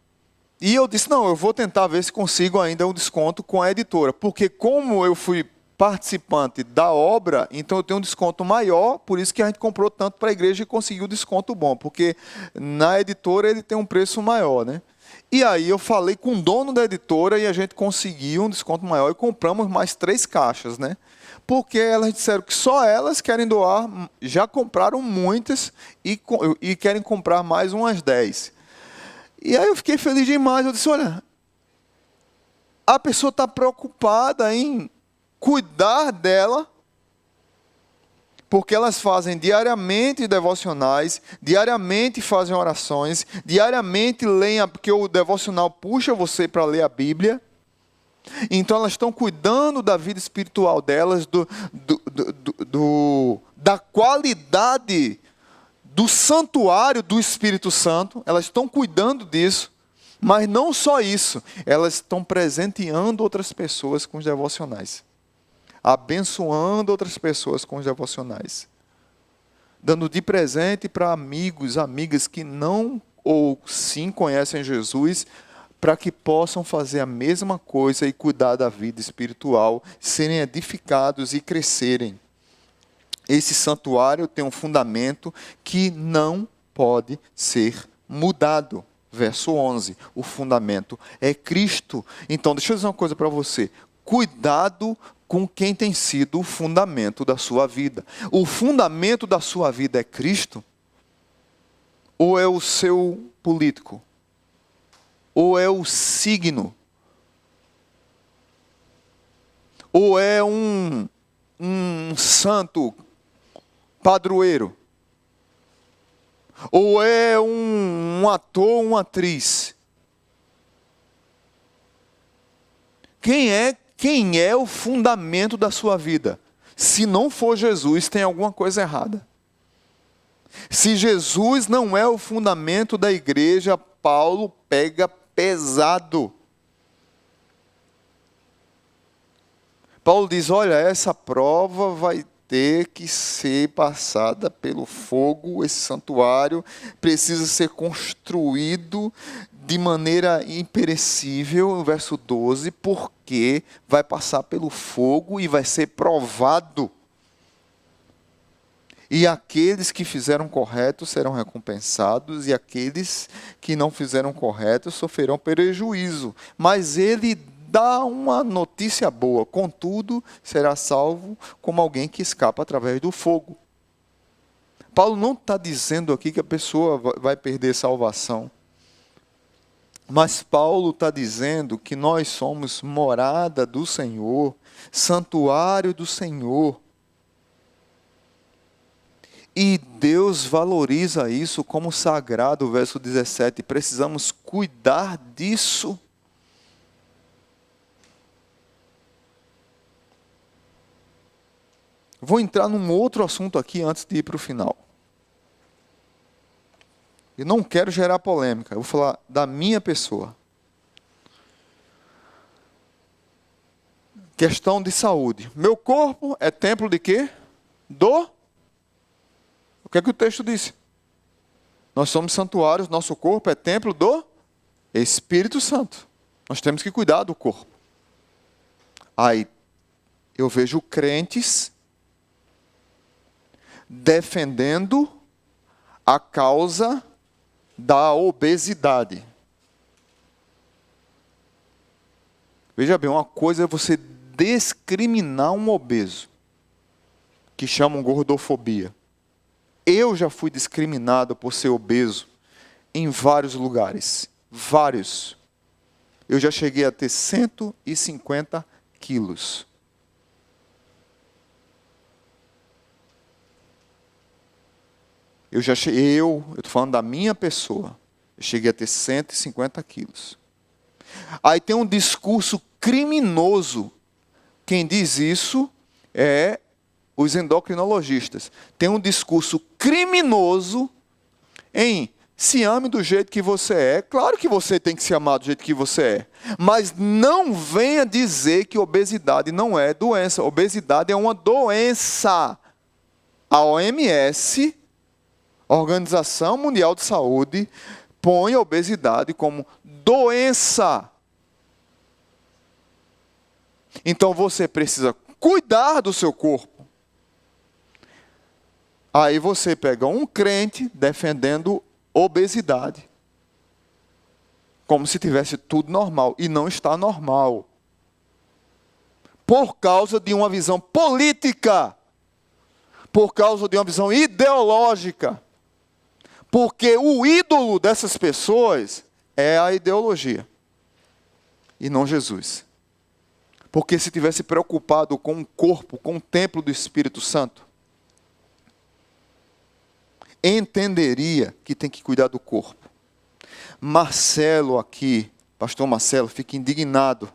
E eu disse, não, eu vou tentar ver se consigo ainda um desconto com a editora. Porque como eu fui participante da obra, então eu tenho um desconto maior, por isso que a gente comprou tanto para a igreja e conseguiu desconto bom, porque na editora ele tem um preço maior, né? E aí eu falei com o dono da editora e a gente conseguiu um desconto maior e compramos mais 3 caixas, né? Porque elas disseram que só elas querem doar, já compraram muitas e querem comprar mais umas 10. E aí eu fiquei feliz demais, eu disse, olha, a pessoa está preocupada em cuidar dela, porque elas fazem diariamente devocionais, diariamente fazem orações, diariamente leem, porque o devocional puxa você para ler a Bíblia. Então elas estão cuidando da vida espiritual delas, da qualidade do santuário do Espírito Santo. Elas estão cuidando disso. Mas não só isso, elas estão presenteando outras pessoas com os devocionais. Abençoando outras pessoas com os devocionais. Dando de presente para amigos, amigas que não ou sim conhecem Jesus, para que possam fazer a mesma coisa e cuidar da vida espiritual, serem edificados e crescerem. Esse santuário tem um fundamento que não pode ser mudado. Verso 11, o fundamento é Cristo. Então, deixa eu dizer uma coisa para você. Cuidado com quem tem sido o fundamento da sua vida. O fundamento da sua vida é Cristo? Ou é o seu político? Ou é o signo? Ou é um santo padroeiro? Ou é um ator, uma atriz? Quem é o fundamento da sua vida? Se não for Jesus, tem alguma coisa errada. Se Jesus não é o fundamento da igreja, Paulo pega pesado. Paulo diz, olha, essa prova vai ter que ser passada pelo fogo, esse santuário precisa ser construído de maneira imperecível, no verso 12, porque vai passar pelo fogo e vai ser provado. E aqueles que fizeram correto serão recompensados, e aqueles que não fizeram correto sofrerão prejuízo. Mas ele dá uma notícia boa, contudo, será salvo como alguém que escapa através do fogo. Paulo não está dizendo aqui que a pessoa vai perder salvação. Mas Paulo está dizendo que nós somos morada do Senhor, santuário do Senhor. E Deus valoriza isso como sagrado, verso 17. Precisamos cuidar disso. Vou entrar num outro assunto aqui antes de ir para o final. Eu não quero gerar polêmica, eu vou falar da minha pessoa. Questão de saúde. Meu corpo é templo de quê? O que é que o texto disse? Nós somos santuários, nosso corpo é templo do Espírito Santo. Nós temos que cuidar do corpo. Aí, eu vejo crentes defendendo a causa da obesidade. Veja bem, uma coisa é você discriminar um obeso, que chamam gordofobia. Eu já fui discriminado por ser obeso em vários lugares. Vários. Eu já cheguei a ter 150 quilos. Eu estou falando da minha pessoa. Eu cheguei a ter 150 quilos. Aí tem um discurso criminoso. Quem diz isso é os endocrinologistas. Tem um discurso criminoso em se ame do jeito que você é. Claro que você tem que se amar do jeito que você é. Mas não venha dizer que obesidade não é doença. Obesidade é uma doença. A OMS, Organização Mundial de Saúde, põe a obesidade como doença. Então você precisa cuidar do seu corpo. Aí você pega um crente defendendo obesidade, como se tivesse tudo normal, e não está normal. Por causa de uma visão política, por causa de uma visão ideológica, porque o ídolo dessas pessoas é a ideologia, e não Jesus. Porque se tivesse preocupado com o corpo, com o templo do Espírito Santo, entenderia que tem que cuidar do corpo. Marcelo aqui, pastor Marcelo, fica indignado,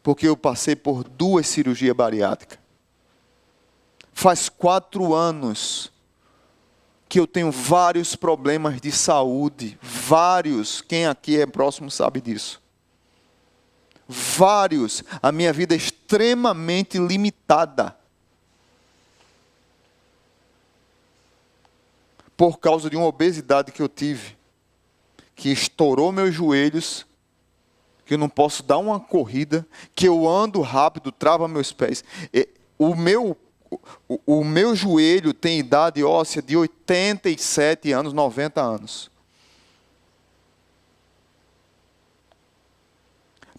porque eu passei por 2 cirurgias bariátricas. Faz 4 anos que eu tenho vários problemas de saúde, vários, quem aqui é próximo sabe disso. Vários, a minha vida é extremamente limitada. Por causa de uma obesidade que eu tive, que estourou meus joelhos, que eu não posso dar uma corrida, que eu ando rápido, trava meus pés. O meu joelho tem idade óssea de 87 anos, 90 anos.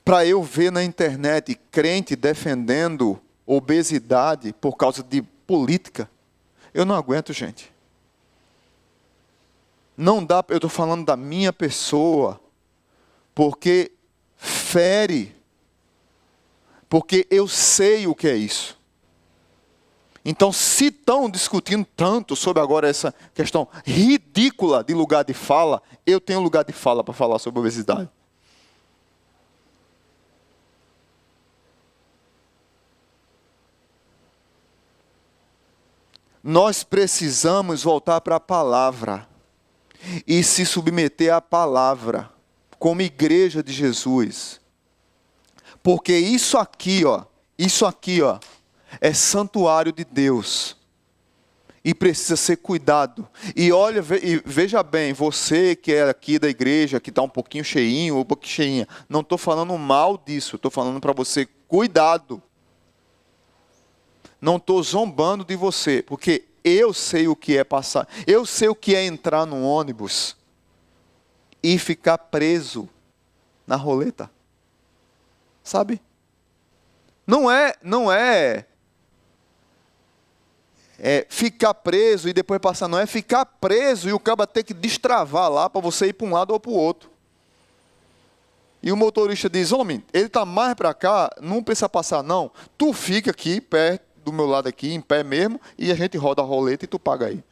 Para eu ver na internet crente defendendo obesidade por causa de política, eu não aguento, gente. Não dá, eu estou falando da minha pessoa, porque fere, porque eu sei o que é isso. Então, se estão discutindo tanto sobre agora essa questão ridícula de lugar de fala, eu tenho lugar de fala para falar sobre obesidade. Nós precisamos voltar para a palavra e se submeter à palavra, como igreja de Jesus. Porque isso aqui, ó, é santuário de Deus. E precisa ser cuidado. E olha, veja bem, você que é aqui da igreja, que está um pouquinho cheinho ou um pouquinho cheinha, não estou falando mal disso, estou falando para você, cuidado. Não estou zombando de você, porque eu sei o que é passar, eu sei o que é entrar num ônibus e ficar preso na roleta. Sabe? Não é ficar preso e depois passar, não é ficar preso e o cabo ter que destravar lá para você ir para um lado ou para o outro. E o motorista diz, homem, ele está mais para cá, não precisa passar não, tu fica aqui perto do meu lado aqui, em pé mesmo, e a gente roda a roleta e tu paga aí.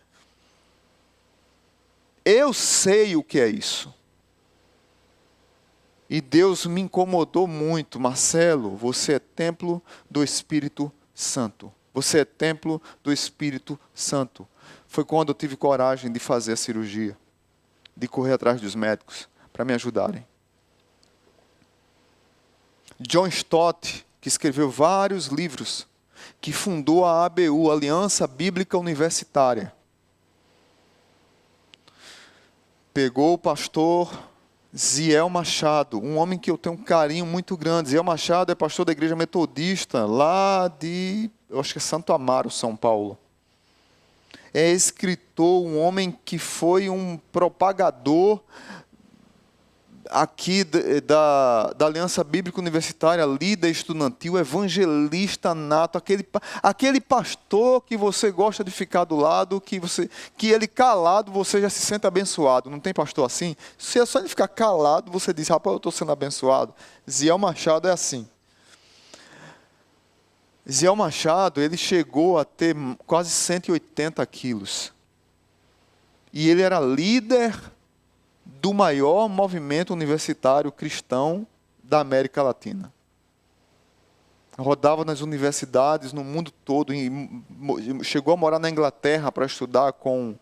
Eu sei o que é isso. E Deus me incomodou muito, Marcelo, você é templo do Espírito Santo. Você é templo do Espírito Santo. Foi quando eu tive coragem de fazer a cirurgia, de correr atrás dos médicos para me ajudarem. John Stott, que escreveu vários livros, que fundou a ABU, Aliança Bíblica Universitária, pegou o pastor Ziel Machado, um homem que eu tenho um carinho muito grande. Ziel Machado é pastor da igreja metodista, lá de, eu acho que é Santo Amaro, São Paulo. É escritor, um homem que foi um propagador aqui da Aliança Bíblica Universitária, líder estudantil, evangelista nato, aquele pastor que você gosta de ficar do lado, que ele calado, você já se sente abençoado. Não tem pastor assim? Se é só ele ficar calado, você diz, rapaz, eu estou sendo abençoado. Ziel Machado é assim. Ziel Machado, ele chegou a ter quase 180 quilos. E ele era líder do maior movimento universitário cristão da América Latina. Rodava nas universidades no mundo todo, chegou a morar na Inglaterra para estudar com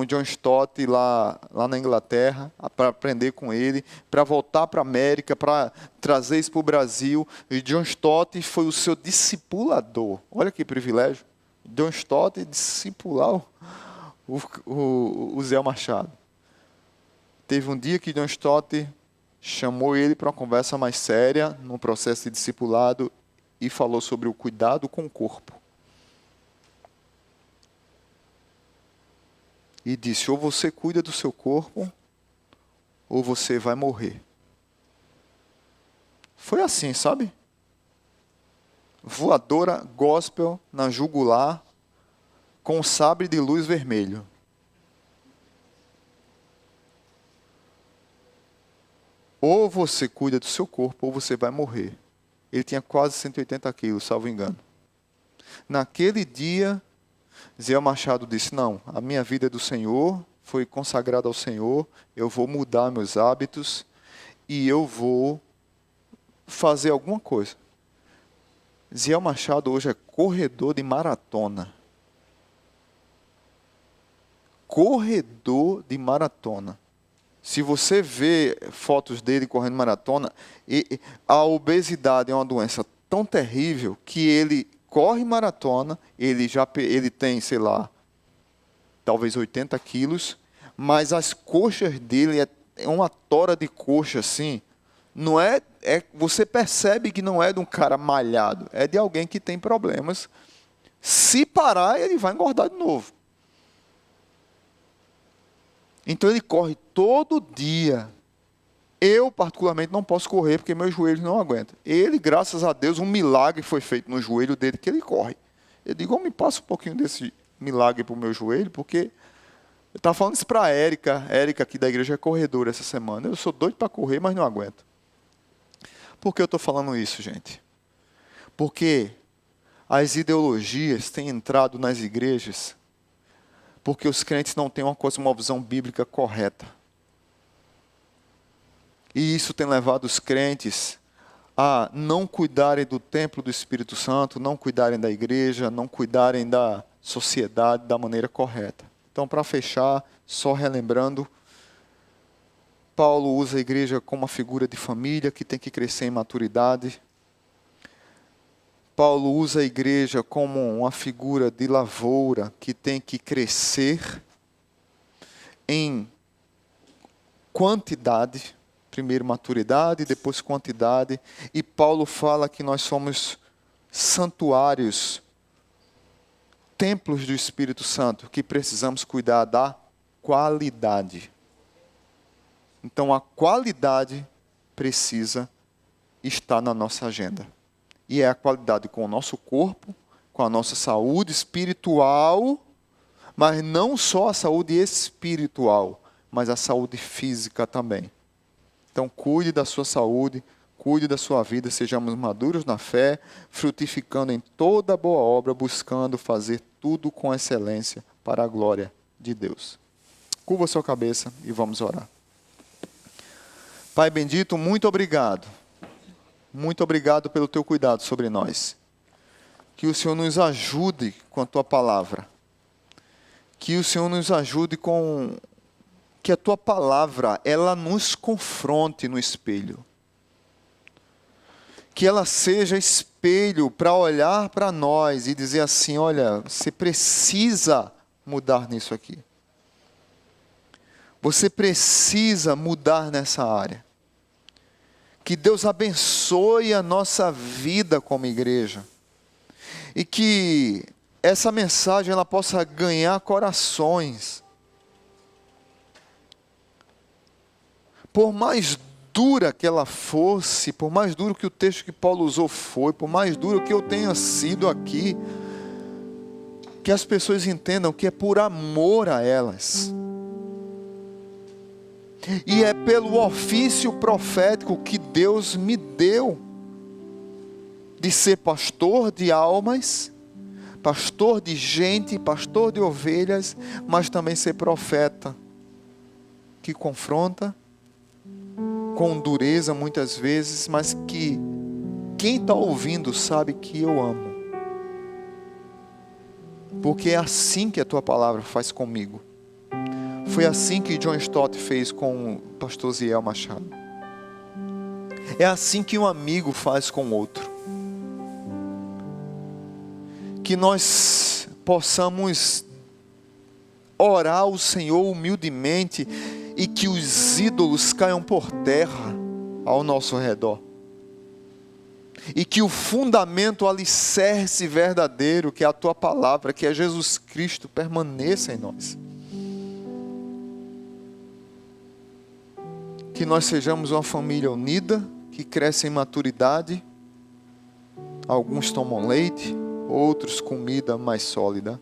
John Stott lá na Inglaterra, para aprender com ele, para voltar para a América, para trazer isso para o Brasil. E John Stott foi o seu discipulador. Olha que privilégio. John Stott discipular o Zé Machado. Teve um dia que John Stott chamou ele para uma conversa mais séria, num processo de discipulado, e falou sobre o cuidado com o corpo. E disse, ou você cuida do seu corpo, ou você vai morrer. Foi assim, sabe? Voadora gospel na jugular, com sabre de luz vermelho. Ou você cuida do seu corpo, ou você vai morrer. Ele tinha quase 180 quilos, salvo engano. Naquele dia, Zé Machado disse, não, a minha vida é do Senhor, foi consagrada ao Senhor, eu vou mudar meus hábitos e eu vou fazer alguma coisa. Zé Machado hoje é corredor de maratona. Corredor de maratona. Se você vê fotos dele correndo maratona, a obesidade é uma doença tão terrível que ele corre maratona, ele tem, sei lá, talvez 80 quilos, mas as coxas dele é uma tora de coxa assim. Não você percebe que não é de um cara malhado, é de alguém que tem problemas. Se parar, ele vai engordar de novo. Então ele corre todo dia. Eu, particularmente, não posso correr porque meus joelhos não aguentam. Ele, graças a Deus, um milagre foi feito no joelho dele que ele corre. Eu digo, me passa um pouquinho desse milagre para o meu joelho, porque eu estava falando isso para a Érica aqui da igreja é corredora essa semana. Eu sou doido para correr, mas não aguento. Por que eu estou falando isso, gente? Porque as ideologias têm entrado nas igrejas porque os crentes não têm uma visão bíblica correta. E isso tem levado os crentes a não cuidarem do templo do Espírito Santo, não cuidarem da igreja, não cuidarem da sociedade da maneira correta. Então, para fechar, só relembrando, Paulo usa a igreja como uma figura de família que tem que crescer em maturidade. Paulo usa a igreja como uma figura de lavoura que tem que crescer em quantidade, primeiro maturidade, depois quantidade, e Paulo fala que nós somos santuários, templos do Espírito Santo, que precisamos cuidar da qualidade. Então a qualidade precisa estar na nossa agenda. E é a qualidade com o nosso corpo, com a nossa saúde espiritual, mas não só a saúde espiritual, mas a saúde física também. Então cuide da sua saúde, cuide da sua vida, sejamos maduros na fé, frutificando em toda boa obra, buscando fazer tudo com excelência para a glória de Deus. Curva a sua cabeça e vamos orar. Pai bendito, muito obrigado. Muito obrigado pelo teu cuidado sobre nós. Que o Senhor nos ajude com a tua palavra. Que o Senhor nos ajude com... que a tua palavra, ela nos confronte no espelho. Que ela seja espelho para olhar para nós e dizer assim, olha, você precisa mudar nisso aqui. Você precisa mudar nessa área. Que Deus abençoe a nossa vida como igreja. E que essa mensagem ela possa ganhar corações. Por mais dura que ela fosse, por mais duro que o texto que Paulo usou foi, por mais duro que eu tenha sido aqui, que as pessoas entendam que é por amor a elas. E é pelo ofício profético que Deus me deu, de ser pastor de almas, pastor de gente, pastor de ovelhas, mas também ser profeta, que confronta, com dureza muitas vezes, mas que quem está ouvindo sabe que eu amo. Porque é assim que a tua palavra faz comigo. Foi assim que John Stott fez com o pastor Ziel Machado. É assim que um amigo faz com outro. Que nós possamos orar ao Senhor humildemente e que os ídolos caiam por terra ao nosso redor. E que o fundamento, o alicerce verdadeiro, que é a tua palavra, que é Jesus Cristo, permaneça em nós. Que nós sejamos uma família unida, que cresce em maturidade. Alguns tomam leite, outros comida mais sólida.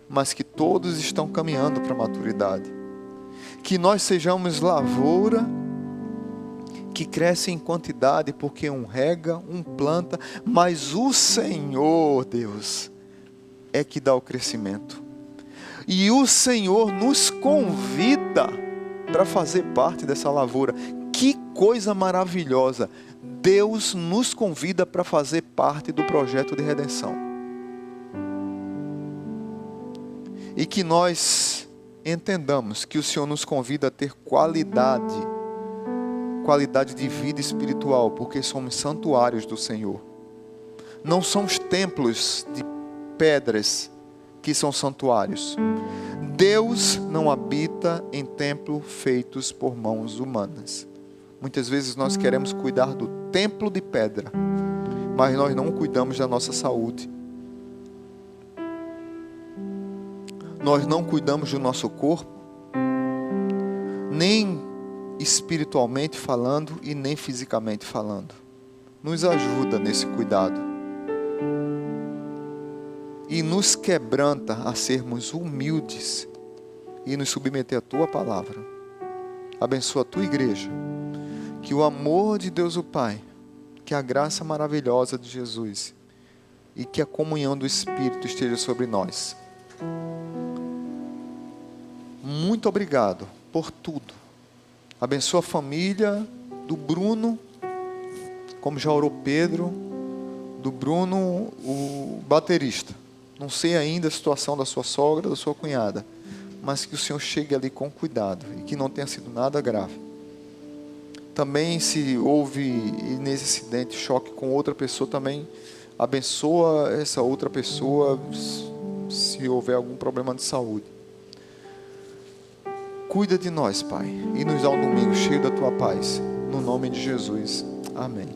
Mas que todos estão caminhando para a maturidade. Que nós sejamos lavoura, que cresce em quantidade, porque um rega, um planta, mas o Senhor, Deus, é que dá o crescimento. E o Senhor nos convida para fazer parte dessa lavoura. Que coisa maravilhosa! Deus nos convida para fazer parte do projeto de redenção. E que nós entendamos que o Senhor nos convida a ter qualidade de vida espiritual, porque somos santuários do Senhor. Não são os templos de pedras que são santuários. Deus não habita em templos feitos por mãos humanas. Muitas vezes nós queremos cuidar do templo de pedra, mas nós não cuidamos da nossa saúde. Nós não cuidamos do nosso corpo, nem espiritualmente falando e nem fisicamente falando. Nos ajuda nesse cuidado. E nos quebranta a sermos humildes e nos submeter à tua palavra. Abençoa a tua igreja. Que o amor de Deus o Pai, que a graça maravilhosa de Jesus e que a comunhão do Espírito esteja sobre nós. Muito obrigado por tudo. Abençoa a família do Bruno, como já orou Pedro, do Bruno, o baterista. Não sei ainda a situação da sua sogra, da sua cunhada, mas que o Senhor chegue ali com cuidado e que não tenha sido nada grave. Também se houve nesse acidente choque com outra pessoa, também Abençoa essa outra pessoa se houver algum problema de saúde. Cuida de nós, Pai, e nos dá um domingo cheio da Tua paz. No nome de Jesus. Amém.